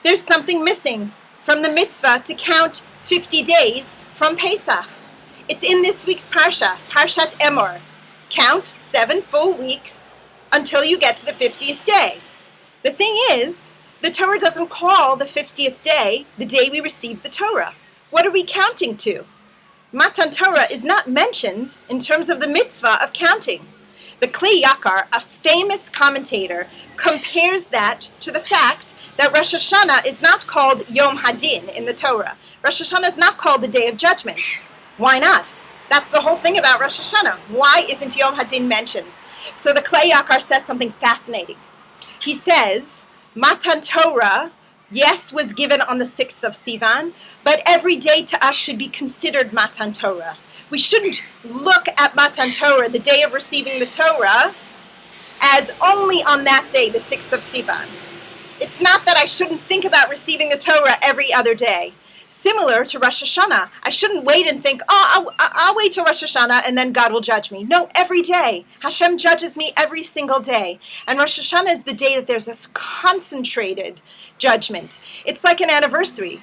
There's something missing from the mitzvah to count 50 days from Pesach. It's in this week's Parsha, Parshat Emor. Count 7 full weeks until you get to the 50th day. The thing is, the Torah doesn't call the 50th day the day we receive the Torah. What are we counting to? Matan Torah is not mentioned in terms of the mitzvah of counting. The Kli Yakar, a famous commentator, compares that to the fact that Rosh Hashanah is not called Yom Hadin in the Torah. Rosh Hashanah is not called the Day of Judgment. Why not? That's the whole thing about Rosh Hashanah. Why isn't Yom Hadin mentioned? So the Kli Yakar says something fascinating. He says, Matan Torah, yes, was given on the 6th of Sivan, but every day to us should be considered Matan Torah. We shouldn't look at Matan Torah, the day of receiving the Torah, as only on that day, the 6th of Sivan. It's not that I shouldn't think about receiving the Torah every other day. Similar to Rosh Hashanah, I shouldn't wait and think, I'll wait till Rosh Hashanah and then God will judge me. No, every day. Hashem judges me every single day. And Rosh Hashanah is the day that there's this concentrated judgment. It's like an anniversary.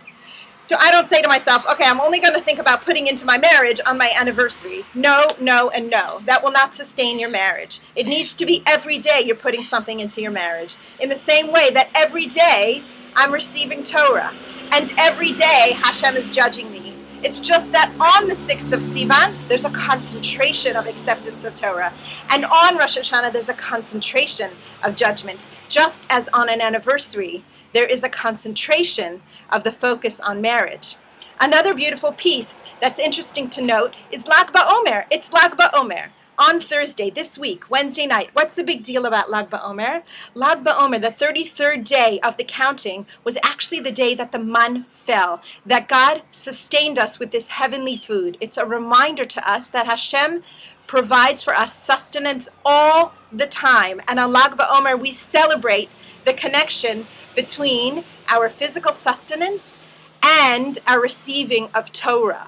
So I don't say to myself, okay, I'm only going to think about putting into my marriage on my anniversary. No, no, and no. That will not sustain your marriage. It needs to be every day you're putting something into your marriage. In the same way that every day I'm receiving Torah. And every day Hashem is judging me. It's just that on the 6th of Sivan, there's a concentration of acceptance of Torah. And on Rosh Hashanah, there's a concentration of judgment. Just as on an anniversary, there is a concentration of the focus on marriage. Another beautiful piece that's interesting to note is Lag BaOmer. It's Lag BaOmer. On Thursday, this week, Wednesday night. What's the big deal about Lag BaOmer? Lag BaOmer, the 33rd day of the counting, was actually the day that the man fell, that God sustained us with this heavenly food. It's a reminder to us that Hashem provides for us sustenance all the time. And on Lag BaOmer, we celebrate the connection between our physical sustenance and our receiving of Torah.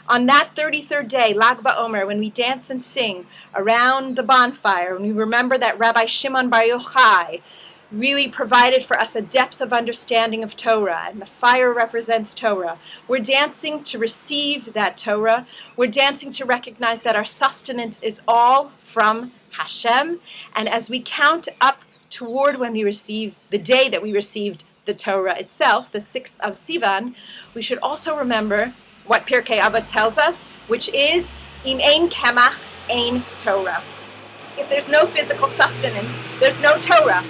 On that 33rd day, Lag BaOmer, when we dance and sing around the bonfire, when we remember that Rabbi Shimon Bar Yochai really provided for us a depth of understanding of Torah, and the fire represents Torah, we're dancing to receive that Torah. We're dancing to recognize that our sustenance is all from Hashem. And as we count up toward when we receive the day that we received the Torah itself, the 6th of Sivan, we should also remember what Pirkei Avot tells us, which is Im ein kemach, ein Torah. If there's no physical sustenance, there's no Torah.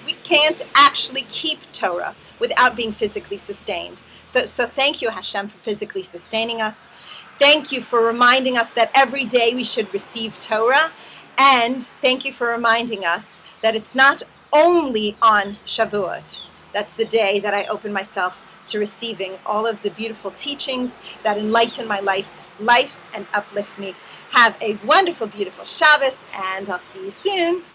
We can't actually keep Torah without being physically sustained. So thank you, Hashem, for physically sustaining us. Thank you for reminding us that every day we should receive Torah. And thank you for reminding us that it's not only on Shavuot. That's the day that I open myself to receiving all of the beautiful teachings that enlighten my life and uplift me. Have a wonderful, beautiful Shabbos, and I'll see you soon.